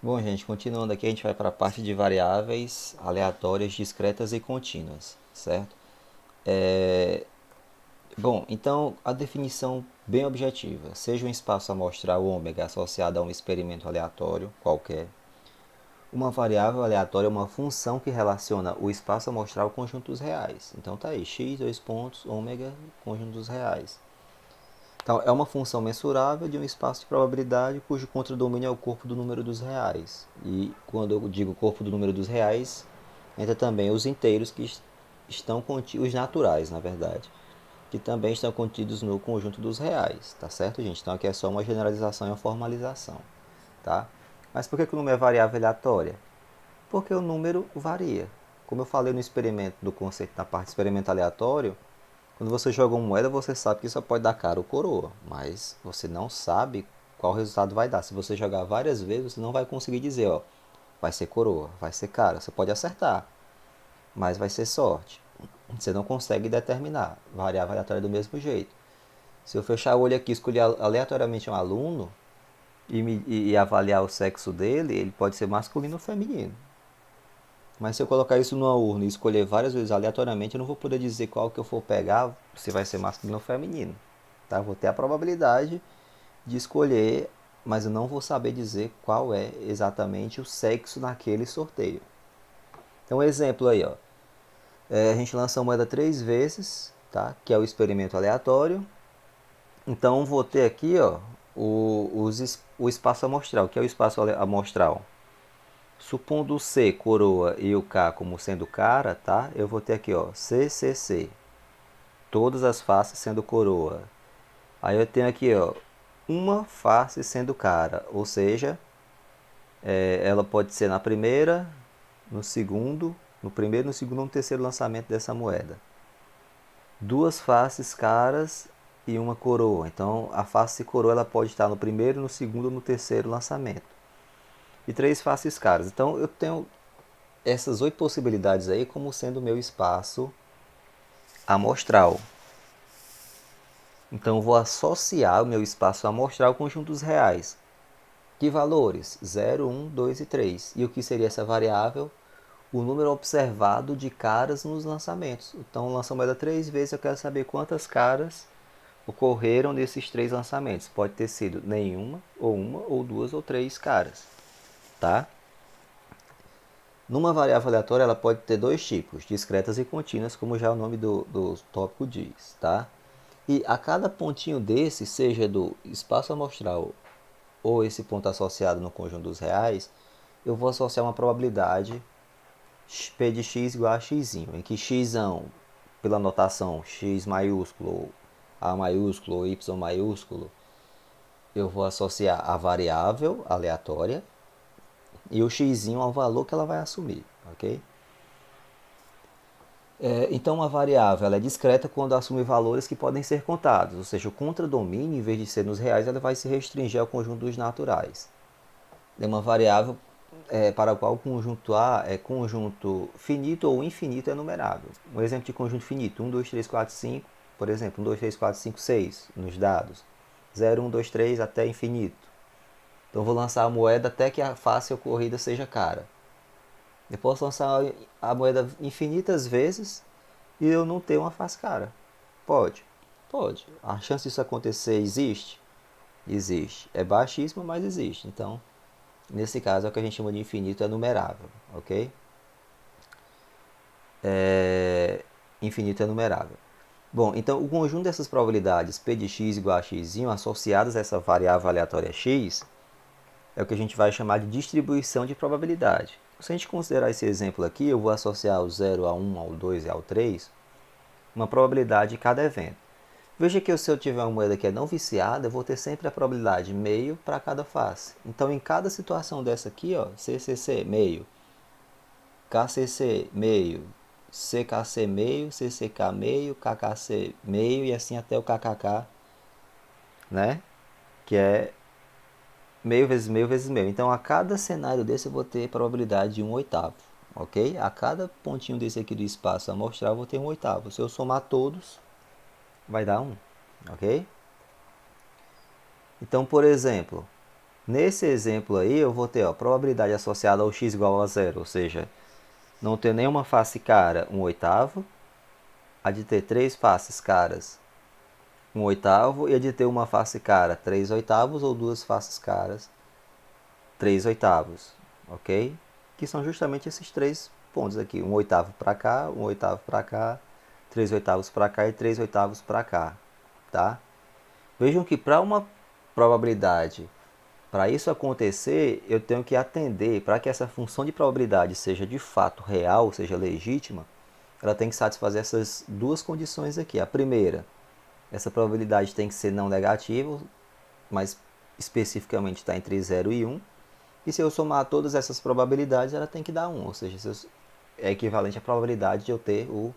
Bom, gente, continuando aqui, a gente vai para a parte de variáveis aleatórias, discretas e contínuas, certo? É, Bom, então a definição bem objetiva: seja um espaço amostral ômega associado a um experimento aleatório qualquer. Uma variável aleatória é uma função que relaciona o espaço amostral ao conjunto dos reais. Então tá aí, x, dois pontos, ômega, conjunto dos reais. Então, é uma função mensurável de um espaço de probabilidade cujo contradomínio é o corpo do número dos reais. E quando eu digo corpo do número dos reais, entra também os inteiros que estão contidos, os naturais, na verdade, que também estão contidos no conjunto dos reais, tá certo, gente? Então aqui é só uma generalização e uma formalização, tá? Mas por que o número é variável aleatória? Porque o número varia. Como eu falei no experimento, do conceito da parte de experimento aleatório, quando você joga uma moeda, você sabe que isso pode dar cara ou coroa, mas você não sabe qual resultado vai dar. Se você jogar várias vezes, você não vai conseguir dizer, ó, vai ser coroa, vai ser cara. Você pode acertar, mas vai ser sorte. Você não consegue determinar. Variável aleatória do mesmo jeito. Se eu fechar o olho aqui e escolher aleatoriamente um aluno e avaliar o sexo dele, ele pode ser masculino ou feminino. Mas se eu colocar isso numa urna e escolher várias vezes aleatoriamente, eu não vou poder dizer qual que eu for pegar, se vai ser masculino ou feminino. Tá? Vou ter a probabilidade de escolher, mas eu não vou saber dizer qual é exatamente o sexo naquele sorteio. Então, um exemplo aí, ó. A gente lança a moeda 3 vezes, tá? Que é o experimento aleatório. Então, vou ter aqui, ó, o espaço amostral. Que é o espaço amostral? Supondo o C coroa e o K como sendo cara, tá? Eu vou ter aqui, ó, CCC. Todas as faces sendo coroa. Aí eu tenho aqui, ó, uma face sendo cara, ou seja, ela pode ser na primeira, no segundo, no primeiro, no segundo ou no terceiro lançamento dessa moeda. Duas faces caras e uma coroa. Então a face coroa ela pode estar no primeiro, no segundo ou no terceiro lançamento. E três faces caras. Então eu tenho essas 8 possibilidades aí como sendo o meu espaço amostral. Então eu vou associar o meu espaço amostral ao conjunto dos reais. Que valores? 0, 1, 2 e 3. E o que seria essa variável? O número observado de caras nos lançamentos. Então, lança a moeda 3 vezes, eu quero saber quantas caras ocorreram nesses 3 lançamentos. Pode ter sido nenhuma, ou duas, ou três caras. Tá? Numa variável aleatória, ela pode ter dois tipos, discretas e contínuas, como já o nome do tópico diz. Tá? E a cada pontinho desse, seja do espaço amostral ou esse ponto associado no conjunto dos reais, eu vou associar uma probabilidade P de x igual a x, em que x, pela notação x maiúsculo, a maiúsculo ou y maiúsculo, eu vou associar a variável aleatória e o x ao valor que ela vai assumir, ok? Então, uma variável ela é discreta quando assume valores que podem ser contados, ou seja, o contradomínio, em vez de ser nos reais, ela vai se restringir ao conjunto dos naturais. É uma variável para a qual o conjunto A é conjunto finito ou infinito enumerável. Um exemplo de conjunto finito: 1, 2, 3, 4, 5, por exemplo, 1, 2, 3, 4, 5, 6 nos dados. 0, 1, 2, 3 até infinito. Então, vou lançar a moeda até que a face ocorrida seja cara. Eu posso lançar a moeda infinitas vezes e eu não ter uma face cara. Pode? Pode. A chance disso acontecer existe? Existe. É baixíssima, mas existe. Então, nesse caso é o que a gente chama de infinito enumerável, ok? Infinito enumerável. Bom, então o conjunto dessas probabilidades P de x igual a x associadas a essa variável aleatória x é o que a gente vai chamar de distribuição de probabilidade. Se a gente considerar esse exemplo aqui, eu vou associar o 0 ao 1, ao 2 e ao 3, uma probabilidade de cada evento. Veja que se eu tiver uma moeda que é não viciada, eu vou ter sempre a probabilidade meio para cada face. Então, em cada situação dessa aqui, ó, CCC meio, KCC meio, CKC meio, CCK meio, KKC meio e assim até o KKK, né? Que é meio vezes meio vezes meio. Então, a cada cenário desse eu vou ter probabilidade de 1/8, ok? A cada pontinho desse aqui do espaço amostral eu vou ter 1/8. Se eu somar todos, vai dar 1, ok? Então, por exemplo, Nesse exemplo aí, eu vou ter, ó, probabilidade associada ao x igual a zero, ou seja, não ter nenhuma face cara, 1/8, a de ter três faces caras, 1/8, e a de ter uma face cara, 3/8, ou duas faces caras, 3/8, ok? Que são justamente esses três pontos aqui, 1/8 para cá, 1/8 para cá, 3/8 para cá e 3/8 para cá, tá? Vejam que para uma probabilidade, para isso acontecer, eu tenho que atender, para que essa função de probabilidade seja de fato real, seja legítima, ela tem que satisfazer essas duas condições aqui. A primeira, essa probabilidade tem que ser não negativa, mas especificamente está entre 0 e 1. E se eu somar todas essas probabilidades, ela tem que dar 1, ou seja, é equivalente à probabilidade de eu ter o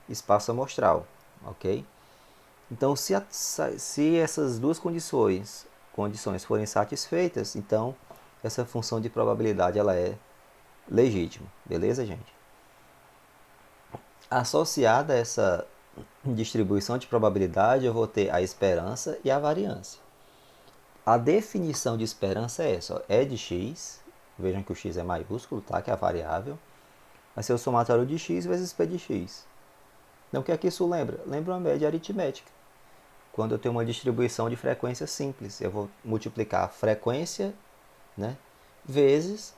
espaço amostral, ok? Então, se essas duas condições forem satisfeitas, então essa função de probabilidade ela é legítima, beleza, gente? Associada a essa distribuição de probabilidade, eu vou ter a esperança e a variância. A definição de esperança é essa, ó, é de x, vejam que o x é maiúsculo, tá? Que é a variável, vai ser o somatório de x vezes p de x. Então, o que é que isso lembra? Lembra uma média aritmética. Quando eu tenho uma distribuição de frequência simples, eu vou multiplicar a frequência, né, vezes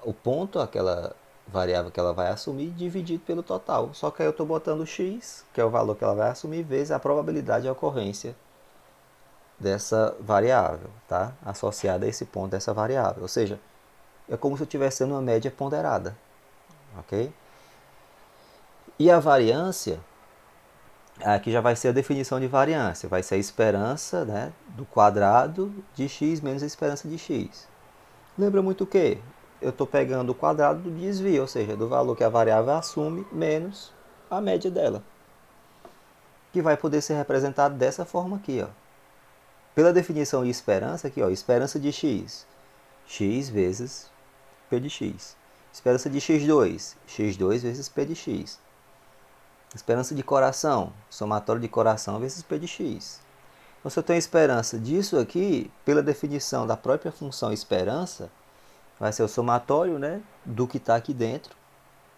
o ponto, aquela variável que ela vai assumir, dividido pelo total. Só que aí eu estou botando x, que é o valor que ela vai assumir, vezes a probabilidade de ocorrência dessa variável, tá? Associada a esse ponto dessa variável. Ou seja, é como se eu estivesse tendo uma média ponderada, ok? E a variância, aqui já vai ser a definição de variância, vai ser a esperança, né, do quadrado de x menos a esperança de x. Lembra muito o quê? Eu estou pegando o quadrado do desvio, ou seja, do valor que a variável assume menos a média dela, que vai poder ser representado dessa forma aqui, ó. Pela definição de esperança, aqui, ó, esperança de x, x vezes p de x. Esperança de x2, x2 vezes p de x. Esperança de coração, somatório de coração vezes p de x. Então, se eu tenho esperança disso aqui, pela definição da própria função esperança, vai ser o somatório, né, do que está aqui dentro,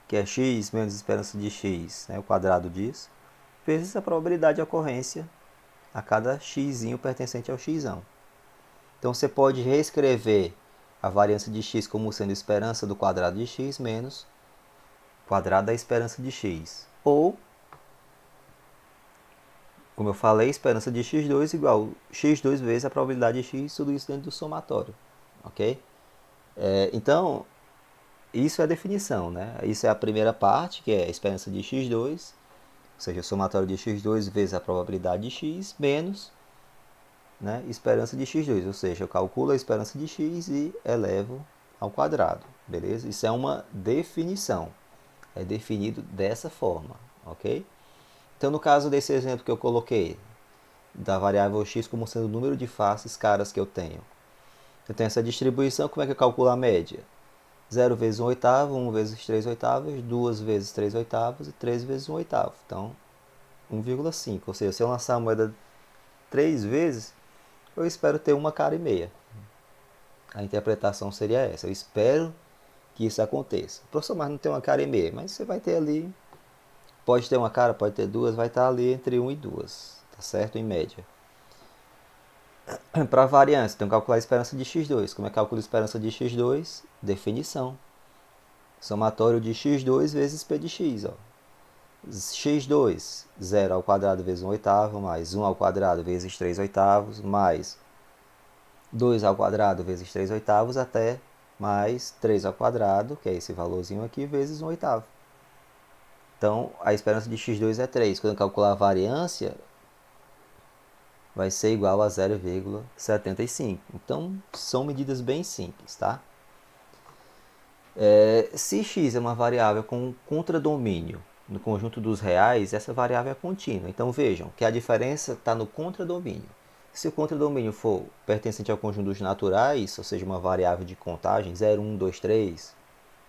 que é x menos esperança de x, né, o quadrado disso, vezes a probabilidade de ocorrência a cada x pertencente ao x. Então, você pode reescrever a variância de x como sendo esperança do quadrado de x menos quadrado da esperança de x. Ou, como eu falei, esperança de x2 igual x2 vezes a probabilidade de x, tudo isso dentro do somatório. Ok? Então, isso é a definição, né? Isso é a primeira parte, que é a esperança de x2, ou seja, o somatório de x2 vezes a probabilidade de x, menos, né, esperança de x2, ou seja, eu calculo a esperança de x e elevo ao quadrado, beleza? Isso é uma definição, é definido dessa forma, ok? Então, no caso desse exemplo que eu coloquei, da variável x como sendo o número de faces caras que eu tenho essa distribuição, como é que eu calculo a média? 0 vezes 1/8, 1 vezes 3/8, 2 vezes 3/8 e 3 vezes 1/8. Então, 1,5. Ou seja, se eu lançar a moeda 3 vezes, eu espero ter uma cara e meia. A interpretação seria essa. Eu espero que isso aconteça. Professor, mas não tem uma cara e meia. Mas você vai ter ali, pode ter uma cara, pode ter duas, vai estar ali entre 1 e 2. Tá certo? Em média. Para variância, tem que calcular a esperança de x2. Como é que calcula a esperança de x2? Definição. Somatório de x2 vezes p de x. Ó. x2, 0 ao quadrado vezes 1/8, mais 1 ao quadrado vezes 3/8, mais 2 ao quadrado vezes 3/8, até mais 3 ao quadrado, que é esse valorzinho aqui, vezes 1/8. Então, a esperança de x2 é 3. Quando eu calcular a variância, vai ser igual a 0,75. Então, são medidas bem simples, tá? Se x é uma variável com contradomínio no conjunto dos reais, essa variável é contínua. Então, vejam que a diferença está no contradomínio. Se o contradomínio for pertencente ao conjunto dos naturais, ou seja, uma variável de contagem, 0, 1, 2, 3,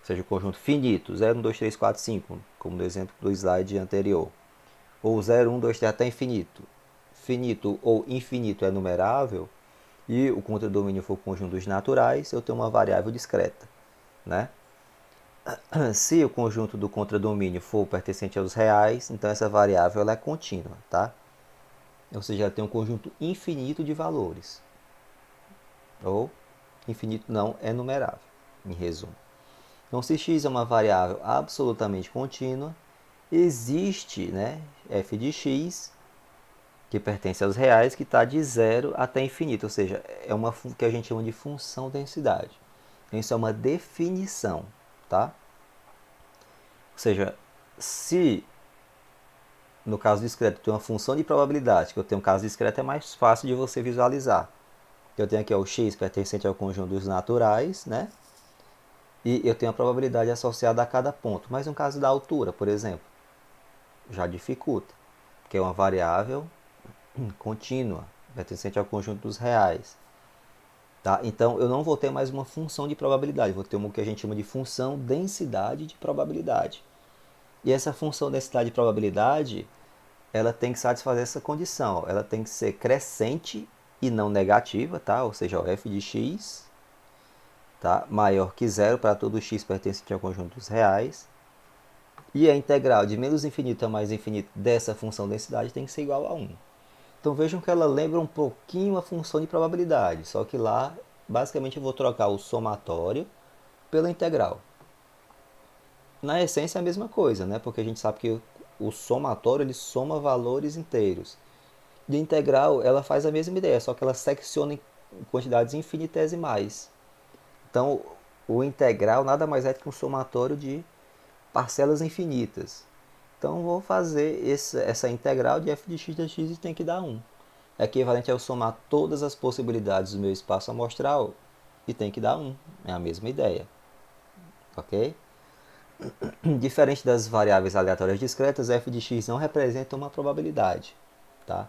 ou seja, o conjunto finito, 0, 1, 2, 3, 4, 5, como no exemplo do slide anterior, ou 0, 1, 2, 3 até infinito, finito ou infinito é numerável, e o contradomínio for conjunto dos naturais, eu tenho uma variável discreta, né? Se o conjunto do contradomínio for pertencente aos reais, então essa variável ela é contínua, tá? Ou seja, ela tem um conjunto infinito de valores. Ou infinito não enumerável, em resumo. Então, se x é uma variável absolutamente contínua, existe, né, f de x, que pertence aos reais, que está de zero até infinito, ou seja, é uma que a gente chama de função densidade. Então, isso é uma definição, tá? Ou seja, se no caso discreto tem uma função de probabilidade, que eu tenho um caso discreto é mais fácil de você visualizar. Eu tenho aqui ó, o x pertencente ao conjunto dos naturais, né? E eu tenho a probabilidade associada a cada ponto. Mas no caso da altura, por exemplo, já dificulta, porque é uma variável contínua, pertencente ao conjunto dos reais. Tá? Então eu não vou ter mais uma função de probabilidade, vou ter o que a gente chama de função densidade de probabilidade. E essa função densidade de probabilidade, ela tem que satisfazer essa condição. Ela tem que ser crescente e não negativa, tá? Ou seja, o f de x, tá? Maior que zero para todo x pertencente ao conjunto dos reais. E a integral de menos infinito a mais infinito dessa função densidade tem que ser igual a 1. Então vejam que ela lembra um pouquinho a função de probabilidade, só que lá basicamente eu vou trocar o somatório pela integral. Na essência é a mesma coisa, né? Porque a gente sabe que o somatório ele soma valores inteiros. De integral ela faz a mesma ideia, só que ela secciona em quantidades infinitesimais. Então o integral nada mais é que um somatório de parcelas infinitas. Então vou fazer essa integral de f de x dx e tem que dar 1. É equivalente a eu somar todas as possibilidades do meu espaço amostral e tem que dar 1. É a mesma ideia. Ok? Diferente das variáveis aleatórias discretas, f de x não representa uma probabilidade. Tá?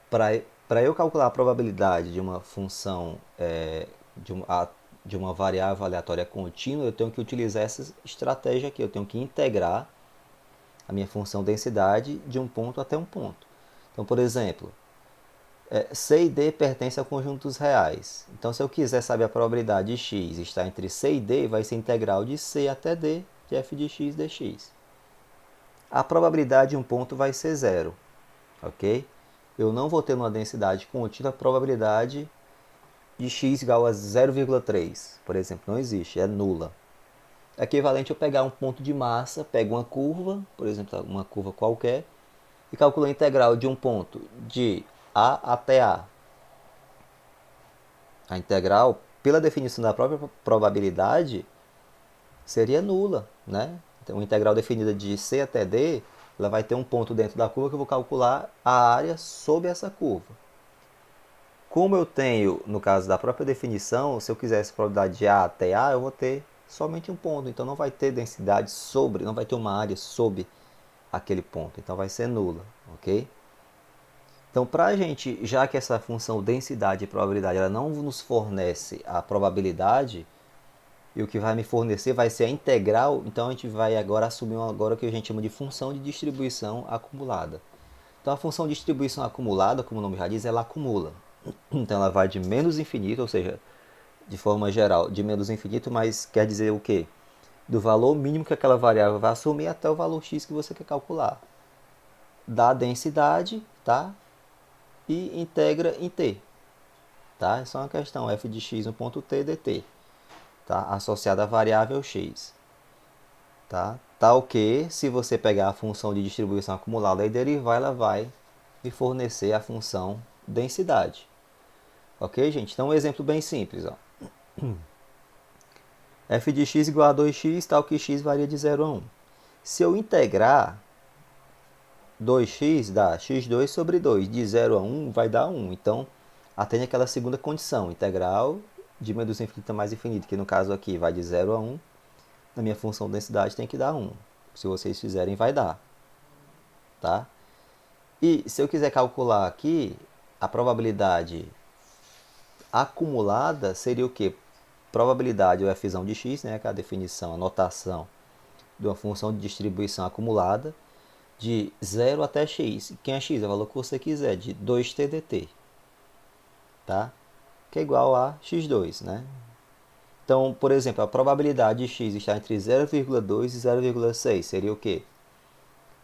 Para eu calcular a probabilidade de uma função, de uma variável aleatória contínua, eu tenho que utilizar essa estratégia aqui. Eu tenho que integrar a minha função densidade de um ponto até um ponto. Então, por exemplo, C e D pertencem ao conjunto dos reais. Então, se eu quiser saber a probabilidade de x estar entre C e D, vai ser integral de C até D de f de x dx. A probabilidade de um ponto vai ser zero, ok? Eu não vou ter uma densidade contínua a probabilidade de x igual a 0,3, por exemplo, não existe, é nula. É equivalente eu pegar um ponto de massa, pego uma curva, por exemplo, uma curva qualquer, e calculo a integral de um ponto de A até A. A integral, pela definição da própria probabilidade, seria nula, né? Então, a integral definida de C até D, ela vai ter um ponto dentro da curva que eu vou calcular a área sob essa curva. Como eu tenho, no caso da própria definição, se eu quisesse probabilidade de A até A, eu vou ter somente um ponto. Então não vai ter densidade sobre, não vai ter uma área sob aquele ponto. Então vai ser nula, ok? Então para a gente, já que essa função densidade e probabilidade ela não nos fornece a probabilidade, e o que vai me fornecer vai ser a integral, então a gente vai agora assumir agora o que a gente chama de função de distribuição acumulada. Então a função de distribuição acumulada, como o nome já diz, ela acumula. Então ela vai de menos infinito, ou seja, de forma geral, de menos infinito, mas quer dizer o quê? Do valor mínimo que aquela variável vai assumir até o valor x que você quer calcular. Dá a densidade, tá? E integra em t. Tá? É só uma questão f de x no ponto t dt, tá? Associada à variável x. Tá? Tal que, se você pegar a função de distribuição acumulada e derivar, ela vai me fornecer a função densidade. Ok, gente? Então, um exemplo bem simples. Ó. f de x igual a 2x, tal que x varia de 0 a 1. Se eu integrar 2x, dá x2 sobre 2. De 0 a 1 vai dar 1. Então, atende aquela segunda condição. Integral de menos infinito a mais infinito, que no caso aqui vai de 0 a 1. Na minha função densidade tem que dar 1. Se vocês fizerem, vai dar. Tá? E se eu quiser calcular aqui, a probabilidade acumulada seria o quê? Probabilidade ou f de x, né, que é a definição, a notação de uma função de distribuição acumulada de 0 até x. Quem é x? É o valor que você quiser, de 2t dt. Tá? que é igual a x2, né? Então, por exemplo, a probabilidade de x estar entre 0,2 e 0,6 seria o quê?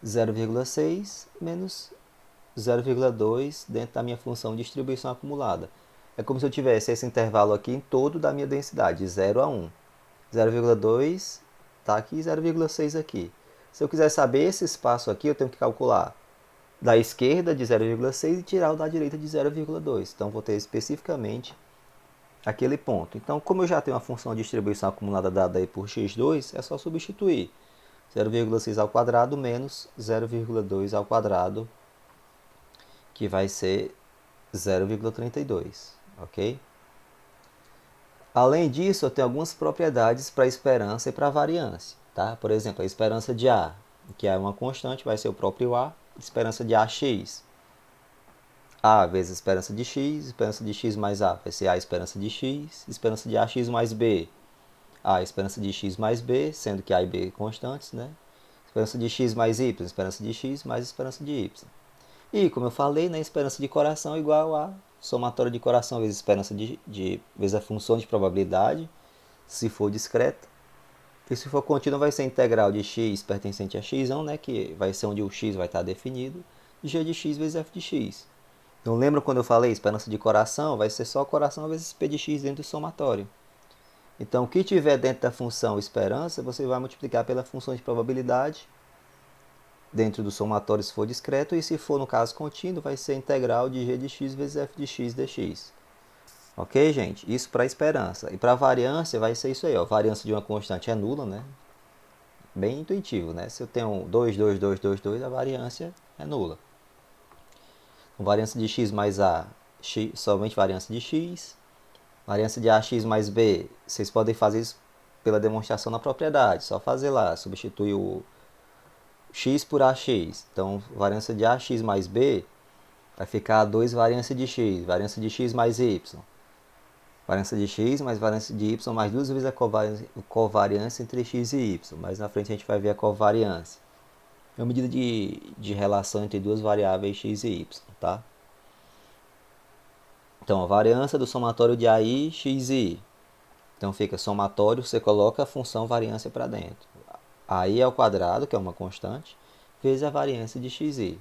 0,6 menos 0,2 dentro da minha função de distribuição acumulada. É como se eu tivesse esse intervalo aqui em todo da minha densidade, de 0 a 1. 0,2 está aqui e 0,6 aqui. Se eu quiser saber esse espaço aqui, eu tenho que calcular da esquerda de 0,6 e tirar o da direita de 0,2. Então, vou ter especificamente aquele ponto. Então, como eu já tenho uma função de distribuição acumulada dada aí por x2, é só substituir 0,6 ao quadrado menos 0,2 ao quadrado, que vai ser 0,32, ok? Além disso, eu tenho algumas propriedades para a esperança e para a variância, tá? Por exemplo, a esperança de A, que é uma constante, vai ser o próprio A, esperança de AX. A vezes esperança de x mais A vai ser A esperança de x, esperança de AX mais B. A esperança de x mais B, sendo que A e B constantes, né? Esperança de x mais y, esperança de x mais esperança de y. E, como eu falei, né, esperança de coração é igual a somatório de coração vezes esperança vezes a função de probabilidade, se for discreta. E se for contínua, vai ser integral de x pertencente a x, né, que vai ser onde o x vai estar definido, g de x vezes f de x. Então, lembra quando eu falei esperança de coração? Vai ser só coração vezes p de x dentro do somatório. Então, o que tiver dentro da função esperança, você vai multiplicar pela função de probabilidade dentro do somatório se for discreto, e se for no caso contínuo, vai ser integral de g de x vezes f de x dx. Ok, gente? Isso para esperança. E para variância vai ser isso aí, ó. Variância de uma constante é nula, né? Bem intuitivo, né? Se eu tenho 2, 2, 2, 2, 2, a variância é nula. Variância de x mais a, somente variância de x. Variância de ax mais b, vocês podem fazer isso pela demonstração na propriedade. Só fazer lá, substituir o x por ax. Então, variância de ax mais b vai ficar 2 variância de x mais y. Variância de x mais variância de y mais duas vezes a covariância entre x e y. Mais na frente a gente vai ver a covariância. É uma medida de relação entre duas variáveis x e y, tá? Então, a variância do somatório de AI, x e y. Então, fica somatório, você coloca a função variância para dentro. AI ao quadrado, que é uma constante, vezes a variância de x e y.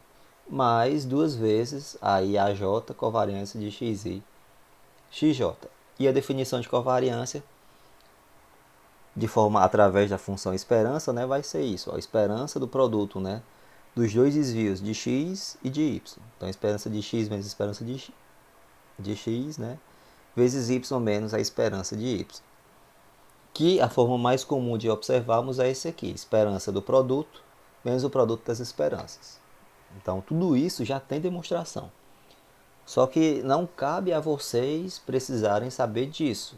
Mais duas vezes AI AJ, covariância de x e xj. E a definição de covariância, de forma através da função esperança, né, vai ser isso. A esperança do produto, né, dos dois desvios de x e de y. Então, a esperança de x menos a esperança de x, né, vezes y menos a esperança de y. Que a forma mais comum de observarmos é esse aqui, esperança do produto menos o produto das esperanças. Então, tudo isso já tem demonstração. Só que não cabe a vocês precisarem saber disso.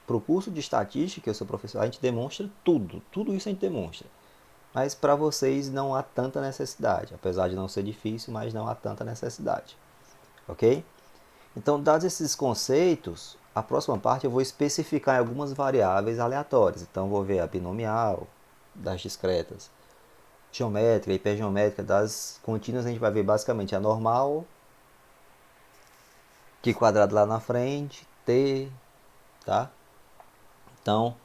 Para o curso de estatística, que eu sou professor, a gente demonstra tudo. Tudo isso a gente demonstra. Mas para vocês não há tanta necessidade. Apesar de não ser difícil, mas não há tanta necessidade. Ok? Então, dados esses conceitos, a próxima parte eu vou especificar algumas variáveis aleatórias. Então, vou ver a binomial, das discretas, geométrica, hipergeométrica, das contínuas a gente vai ver basicamente a normal, Q quadrado lá na frente, T, tá? Então,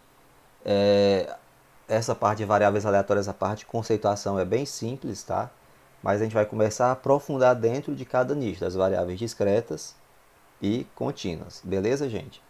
essa parte de variáveis aleatórias, a parte de conceituação é bem simples, tá? Mas a gente vai começar a aprofundar dentro de cada nicho, das variáveis discretas e contínuas. Beleza, gente?